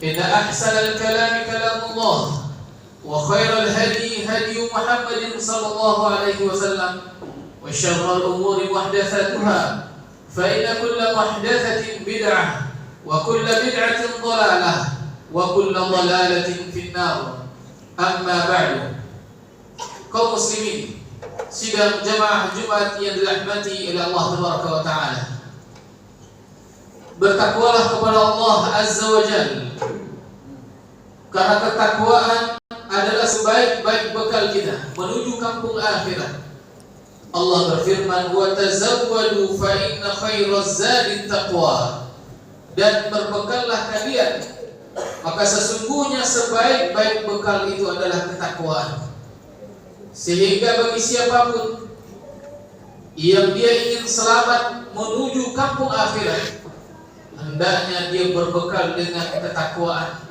إن أحسن الكلام كلام الله وخير الهدي هدي محمد صلى الله عليه وسلم وشر الأمور محدثاتها فإن كل محدثة بدعة وكل بدعة ضلالة وكل ضلالة في النار. أما بعد. Kaum muslimin, sidang jamaah Jumat yang dirahmati oleh Allah Tabaraka wa Ta'ala, bertakwalah kepada Allah Azza wa Jalla, karena ketakwaan adalah sebaik-baik bekal kita menuju kampung akhirat. Allah berfirman, wa tazawwadu fa inna khairaz zadi taqwa, dan berbekallah kalian, maka sesungguhnya sebaik-baik bekal itu adalah ketakwaan. Sehingga bagi siapapun yang dia ingin selamat menuju kampung akhirat, hendaknya dia berbekal dengan ketakwaan,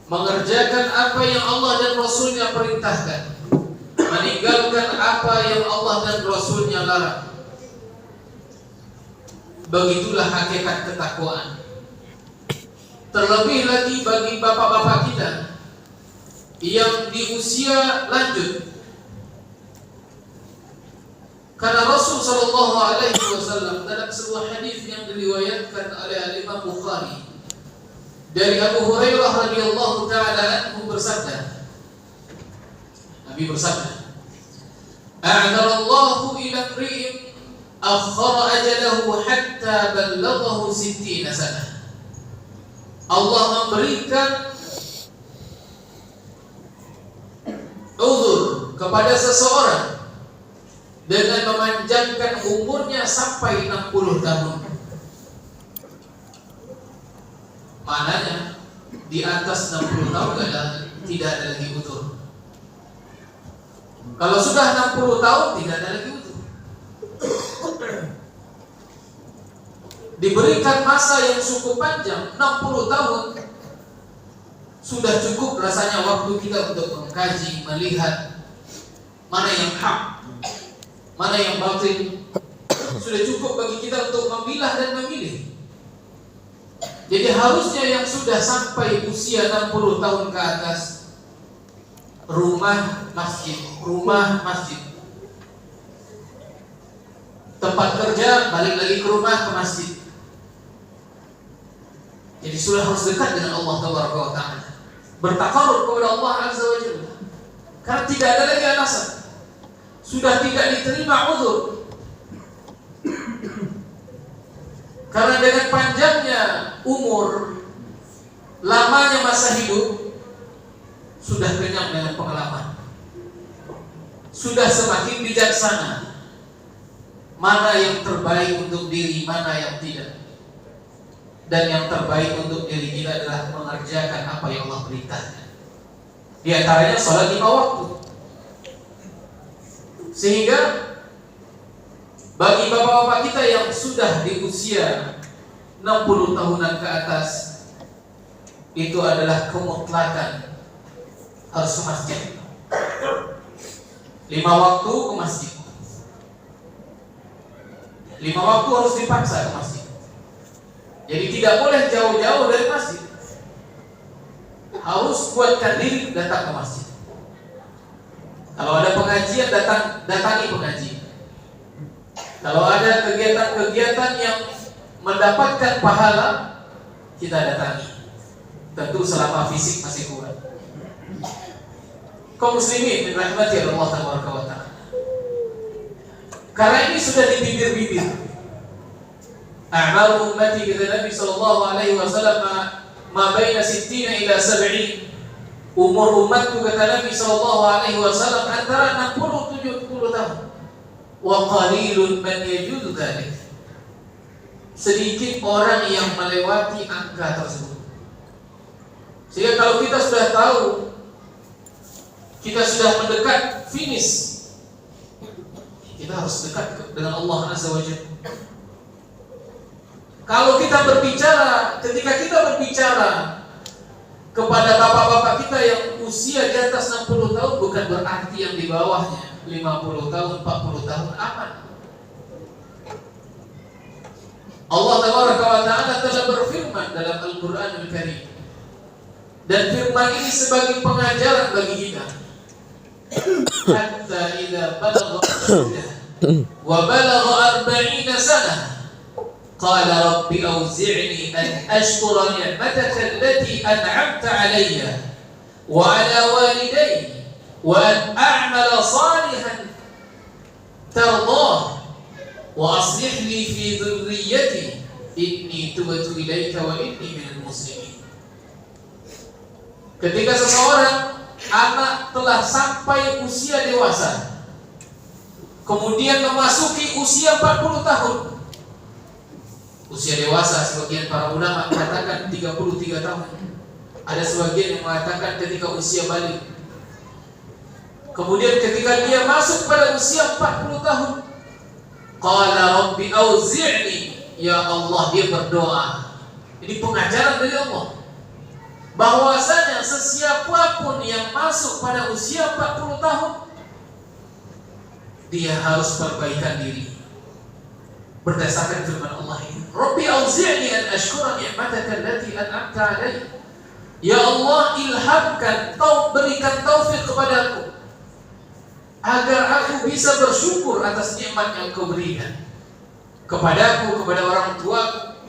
mengerjakan apa yang Allah dan Rasulnya perintahkan, meninggalkan apa yang Allah dan Rasulnya larang. Begitulah hakikat ketakwaan. Terlebih lagi bagi bapak-bapak kita yang di usia lanjut, karena Rasul sallallahu alaihi wasallam dalam sebuah hadis yang diriwayatkan oleh Imam Bukhari dari Abu Hurairah radhiyallahu taala anhu bersabda, Nabi bersabda, "A'adallahu ila imri'in akhara ajalahu hatta ballaghahu 60 sanah." Allah memberikan uzur kepada seseorang dengan memanjangkan umurnya sampai 60 tahun. Maknanya di atas 60 tahun tidak ada lagi uzur. Kalau sudah 60 tahun tidak ada lagi uzur. Diberikan masa yang cukup panjang, 60 tahun sudah cukup rasanya waktu kita untuk mengkaji, melihat mana yang hak, mana yang batil. Sudah cukup bagi kita untuk memilah dan memilih. Jadi harusnya yang sudah sampai usia 60 tahun ke atas, rumah masjid, tempat kerja balik lagi ke rumah, ke masjid. Jadi sudah harus dekat dengan Allah Tabaraka wa Ta'ala, bertakarrub kepada Allah Azza wa Jalla, karena tidak ada lagi alasan. Sudah tidak diterima uzur. Karena dengan panjangnya umur, lamanya masa hidup, sudah kenyang dengan pengalaman, sudah semakin bijaksana mana yang terbaik untuk diri, mana yang tidak. Dan yang terbaik untuk diri kita adalah mengerjakan apa yang Allah perintahkan. Di antaranya sholat 5 waktu. Sehingga bagi bapak-bapak kita yang sudah di usia 60 tahunan ke atas, itu adalah kemutlakan harus ke masjid. 5 waktu ke masjid. 5 waktu harus dipaksa ke masjid. Jadi tidak boleh jauh-jauh dari masjid. Harus kuatkan diri datang ke masjid. Kalau ada pengajian, datangi pengajian. Kalau ada kegiatan-kegiatan yang mendapatkan pahala, kita datangi. Tentu selama fisik masih kuat. Kaum muslimin dirahmati Allah Tabaraka wa Ta'ala, karena ini sudah di bibir-bibir. A'maru ummati kata Nabi sallallahu alaihi wasallam ma baina 60 ila 70. Umur umatku kata Nabi sallallahu alaihi wasallam antara 60-70 tahun. Wa qalilun man yajuzu dzalik. Sedikit orang yang melewati angka tersebut. Sehingga kalau kita sudah tahu kita sudah mendekat finish, kita harus dekat dengan Allah Azza wa Jalla. Kalau kita berbicara, ketika kita berbicara kepada bapak-bapak kita yang usia di atas 60 tahun, bukan berarti yang di bawahnya 50 tahun, 40 tahun aman. Allah Tabaraka wa Ta'ala telah berfirman dalam Al-Quranul Karim, Dan firman ini sebagai pengajaran bagi kita. Hatta idza balagha ashuddah wa balagha 40 sanah qala rabbi awzi'ni an ashkura ni'mataka allati an'amta 'alayya wa 'ala walidayya wa an a'mala salihan tardah wa aslih li fi dhurriyyati inni tubtu ilaika wa inni minal muslimin. Ketika seseorang anak telah sampai usia dewasa, kemudian memasuki usia 40 tahun. Usia dewasa sebagian para ulama mengatakan 33 tahun. Ada sebagian yang mengatakan ketika usia balik. Kemudian ketika dia masuk pada usia 40 tahun, qala rabbi auzi'ni, ya Allah, dia berdoa. Ini pengajaran dari Allah bahwasanya sesiapapun yang masuk pada usia 40 tahun, dia harus perbaikan diri berdasarkan firman Allah ini. Rabbi auzi'ni an ashkura ni'mataka allati an'amta 'alayya. Ya Allah, ilhamkan, berikan taufik kepadaku agar aku bisa bersyukur atas nikmat yang Kau berikan kepadaku, kepada orang tuaku,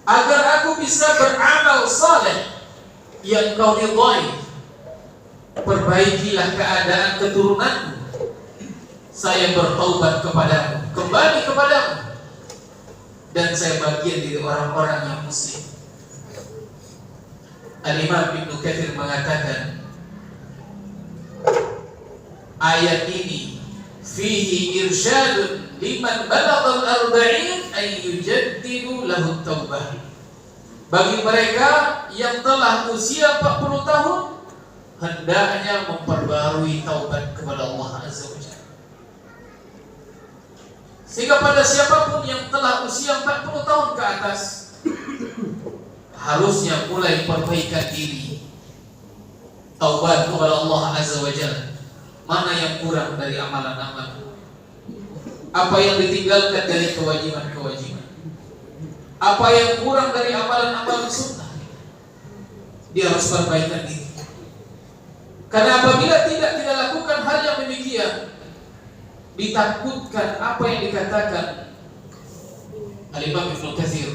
agar aku bisa beramal saleh yang Kau ridhai. Perbaikilah keadaan keturunanku. Saya bertaubat kepadamu, kembali kepadamu, dan saya bagian dari orang-orang yang muslim. Al-Imam Ibnu Katsir mengatakan ayat ini fihi irsyadun liman balagha al-40 ay yujaddidu lahu at-taubah. Bagi mereka yang telah usia 40 tahun, hendaknya memperbarui taubat kepada Allah Azza wa Jalla. Sehingga pada siapapun yang telah usia 40 tahun ke atas, harusnya mulai perbaikan diri, taubat kepada Allah Azza wa Jalla. Mana yang kurang dari amalan-amalan, apa yang ditinggalkan dari kewajiban-kewajiban, apa yang kurang dari amalan-amalan sunnah, dia harus perbaikan diri. Karena apabila tidak lakukan hal yang demikian, ditakutkan apa yang dikatakan Al-Imam Ibnu Katsir,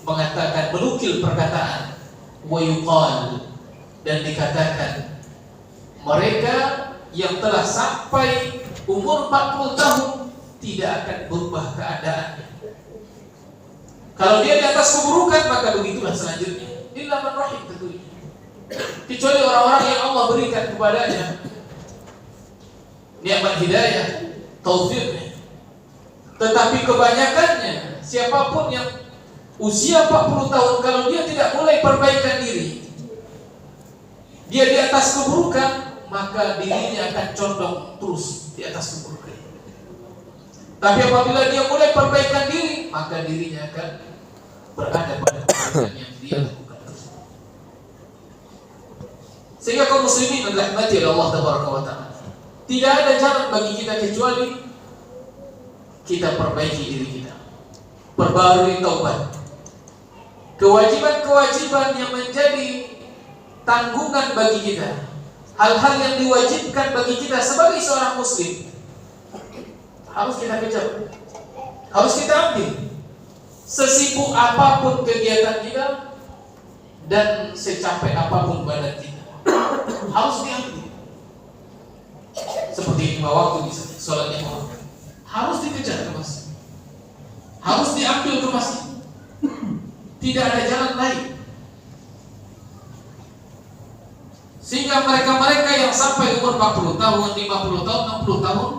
mengatakan, menukil perkataan wa yuqal, dan dikatakan mereka yang telah sampai umur 40 tahun tidak akan berubah keadaannya. Kalau dia di atas keburukan, maka begitulah selanjutnya. Illa man rahim, tentunya. Kecuali orang-orang yang Allah berikan kepadanya nikmat hidayah, taufiknya. Tetapi kebanyakannya, siapapun yang usia 40 tahun, kalau dia tidak mulai perbaikan diri, dia di atas keburukan, maka dirinya akan condong terus di atas keburukan. Tapi apabila dia mulai perbaikan diri, maka dirinya akan berada pada kebaikan yang dia lakukan terus. Sehingga kaum muslimin dirahmati oleh Allah Tabaraka wa Ta'ala, tidak ada jalan bagi kita kecuali kita perbaiki diri kita, perbarui taubat. Kewajiban-kewajiban yang menjadi tanggungan bagi kita, hal-hal yang diwajibkan bagi kita sebagai seorang muslim, harus kita kejar, harus kita ambil. Sesibuk apapun kegiatan kita dan secapek apapun badan kita, harus diambil. Seperti 5 waktu bisa sholat 5 waktu, harus dikejar ke masjid, harus diambil ke masjid. Tidak ada jalan lain. Sehingga mereka-mereka yang sampai umur 40 tahun, 50 tahun, 60 tahun,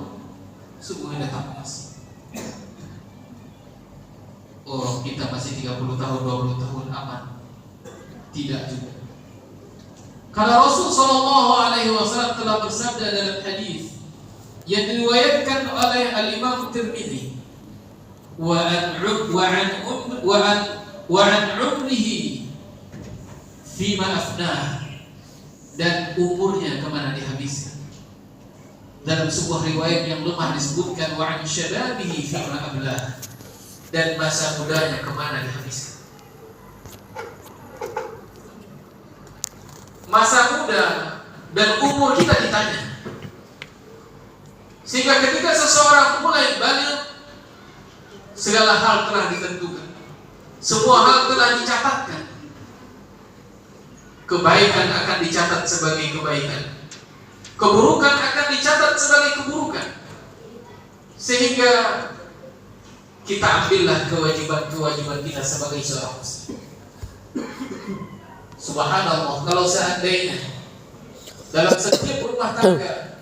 sungguhnya datang ke masjid. Oh, kita masih 30 tahun, 20 tahun aman. Tidak juga. Karena Rasul sallallahu alaihi wasallam telah bersabda dalam hadis yang diriwayatkan oleh Al-Imam Tirmidzi, wa an umrihi fima afnah, dan umurnya kemana dihabiskan. Dalam sebuah riwayat yang lemah disebutkan wa an syababihi fima ablah, dan masa mudanya kemana dihabiskan. masa muda dan umur kita ditanya. Sehingga ketika seseorang mulai balik, segala hal telah ditentukan, semua hal telah dicatatkan. Kebaikan akan dicatat sebagai kebaikan, keburukan akan dicatat sebagai keburukan. Sehingga kita ambillah kewajiban-kewajiban kita sebagai seorang muslim. Subhanallah, kalau seandainya dalam setiap rumah tangga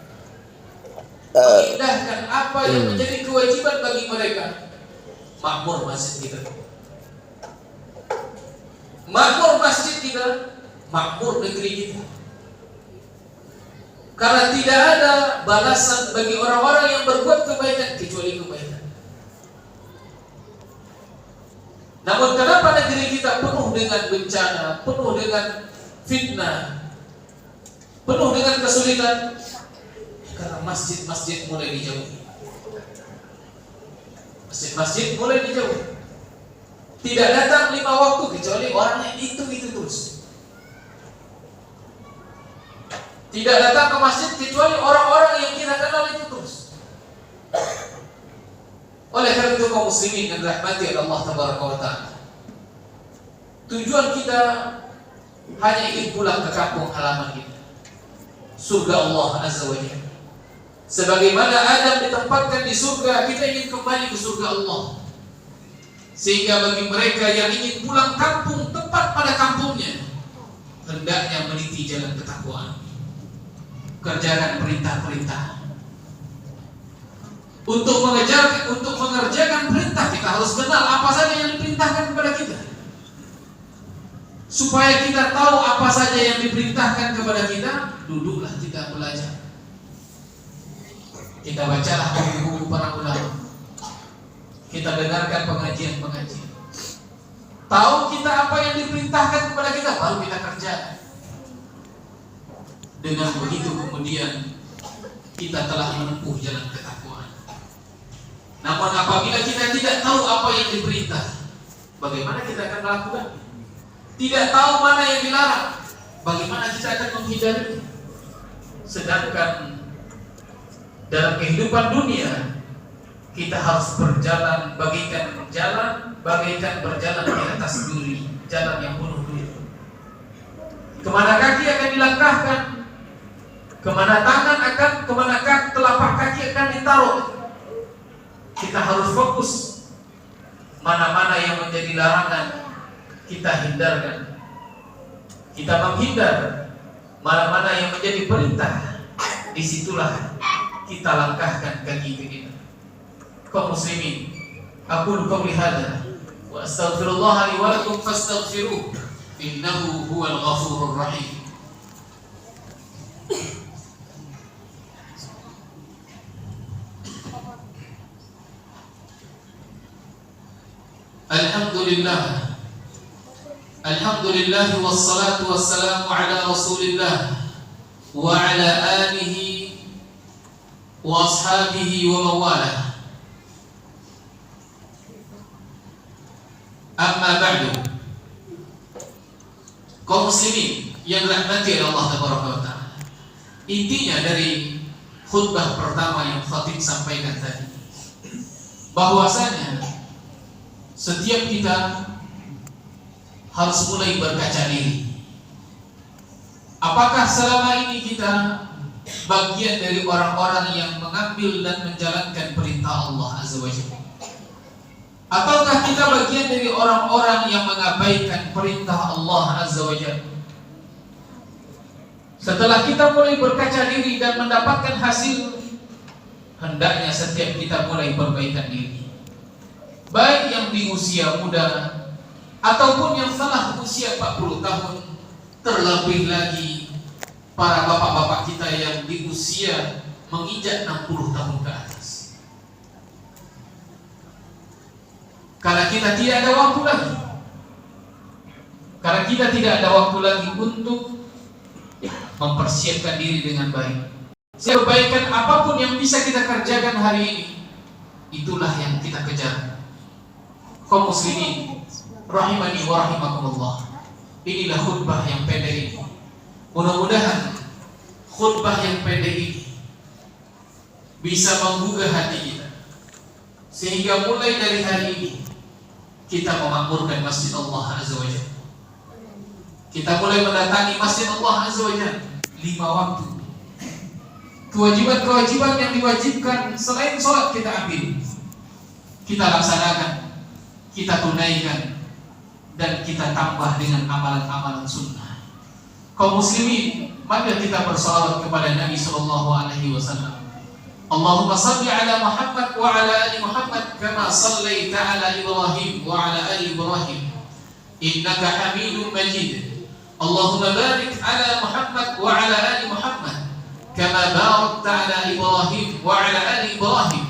mengindahkan apa yang menjadi kewajiban bagi mereka, makmur masjid kita, makmur masjid kita, makmur negeri kita. Karena tidak ada balasan bagi orang-orang yang berbuat kebaikan kecuali kebaikan. Namun kenapa negeri kita penuh dengan bencana, penuh dengan fitnah, penuh dengan kesulitan? Karena masjid-masjid mulai dijauhi. Masjid-masjid mulai dijauhi. Tidak datang 5 waktu kecuali orangnya itu terus. Tidak datang ke masjid kecuali orang-orang yang kita kenal itu terus. Oleh karena itu kaum muslimin yang dirahmati oleh Allah Tabaraka wa Ta'ala, tujuan kita hanya ingin pulang ke kampung halaman kita, surga Allah Azza wa Jalla. Sebagaimana Adam ditempatkan di surga, kita ingin kembali ke surga Allah. Sehingga bagi mereka yang ingin pulang kampung tepat pada kampungnya, hendaknya meniti jalan ketakwaan, kerjakan perintah-perintah. Untuk mengerjakan perintah, kita harus kenal apa saja yang diperintahkan kepada kita. Supaya kita tahu apa saja yang diperintahkan kepada kita, duduklah kita belajar. Kita bacalah buku-buku para ulama. Kita dengarkan pengajian-pengajian. Tahu kita apa yang diperintahkan kepada kita, baru kita kerjakan. Dengan begitu kemudian kita telah menempuh jalan ketakwaan. Namun apabila kita tidak tahu apa yang diperintah, bagaimana kita akan melakukan? Tidak tahu mana yang dilarang, bagaimana kita akan menghindari? Sedangkan dalam kehidupan dunia, kita harus berjalan bagaikan berjalan di atas duri, jalan yang penuh duri. Kemana kaki akan dilangkahkan, kemana telapak kaki akan ditaruh. Kita harus fokus mana-mana yang menjadi larangan, kita hindarkan. Kita menghindar mana-mana yang menjadi perintah, disitulah kita langkahkan kaki kita. Kaum muslimin, aqulu qawli hadza wa astaghfirullah li wa lakum fastaghfiruh, innahu huwal ghafurur rahim. Alhamdulillah wassalatu wassalamu ala rasulillah wa ala alihi wa ashabihi wa mawalah. Amma ba'du. Kaum muslimin yang dirahmati oleh Allah Tabaraka wa Ta'ala, intinya dari khutbah pertama yang khatib sampaikan tadi, bahwasanya setiap kita harus mulai berkaca diri. Apakah selama ini kita bagian dari orang-orang yang mengambil dan menjalankan perintah Allah Azza wa Jalla, ataukah kita bagian dari orang-orang yang mengabaikan perintah Allah Azza wa Jalla? Setelah kita mulai berkaca diri dan mendapatkan hasil, hendaknya setiap kita mulai perbaikan diri, baik yang di usia muda ataupun yang telah usia 40 tahun, terlebih lagi para bapak-bapak kita yang di usia menginjak 60 tahun ke atas. Karena kita tidak ada waktu lagi. Karena kita tidak ada waktu lagi untuk mempersiapkan diri dengan baik. Kebaikan apapun yang bisa kita kerjakan hari ini, itulah yang kita kejar. Kaum muslimin rahimani wa rahimakumullah, inilah khutbah yang pendek ini Mudah-mudahan khutbah yang pendek ini bisa menggugah hati kita, sehingga mulai dari hari ini kita memakmurkan masjid Allah Azza wa Jalla. Kita mulai mendatangi masjid Allah Azza wa Jalla 5 waktu. Kewajiban-kewajiban yang diwajibkan selain sholat kita ambil, kita laksanakan, kita tunaikan, dan kita tambah dengan amalan-amalan sunnah. Kaum muslimin, mari kita bersalawat kepada Nabi sallallahu alaihi wasallam. Allahumma salli ala Muhammad wa ala ali Muhammad kama sallaita ala Ibrahim wa ala ali Ibrahim innaka Hamidum Majid. Allahumma barik ala Muhammad wa ala ali Muhammad kama barakta ala Ibrahim wa ala ali Ibrahim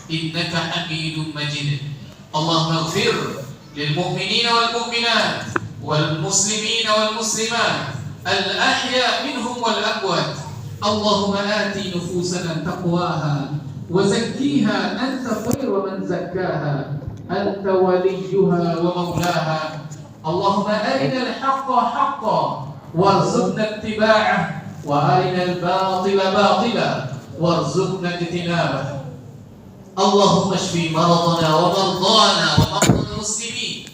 innaka Hamidum Majid. Allahumma ighfir lil mu'minina wal mu'minat wal muslimina wal muslimat al ahya minhum wal amwat. Allahumma ati nufusana taqwaha wa zakkiha anta khairu man zakkaha anta waliyuha wa maulaha. Allahumma arina al-haqqa haqqan warzuqna ittiba'ah wa arina al-batila batila warzuqna ijtinabah. Allahumma shfi maradana wa mardana wa mardal muslimin.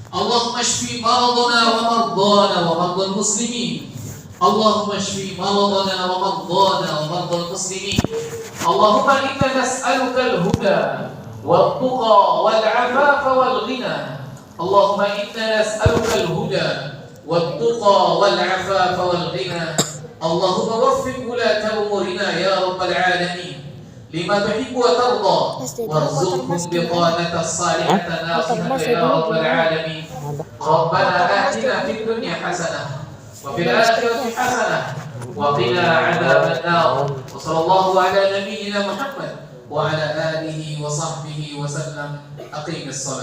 Allahumma shfi maradana wa mardana wa mardal muslimin. Allahumma shfi maradana wa mardana wa mardal muslimin. Allahumma inna nas'aluka al-huda wal-tuqa wal-'afafa wal-ghina. Allahumma inna nas'aluka al-huda wal-tuqa wal-'afafa wal-ghina. Allahumma waffiq wulata umurina ya rabbal 'alamin lima tuhibbu wa tarda warzuqhum biqanata as-salihata nasihata ya rabbal 'alamin. Rabbana atina fid dunya hasanah wa fil akhirati hasanah wa qina 'adzaban nar. Wa sallallahu ala nabiyyina Muhammad wa ala alihi wa sahbihi wa sallam. Aqimis shalah.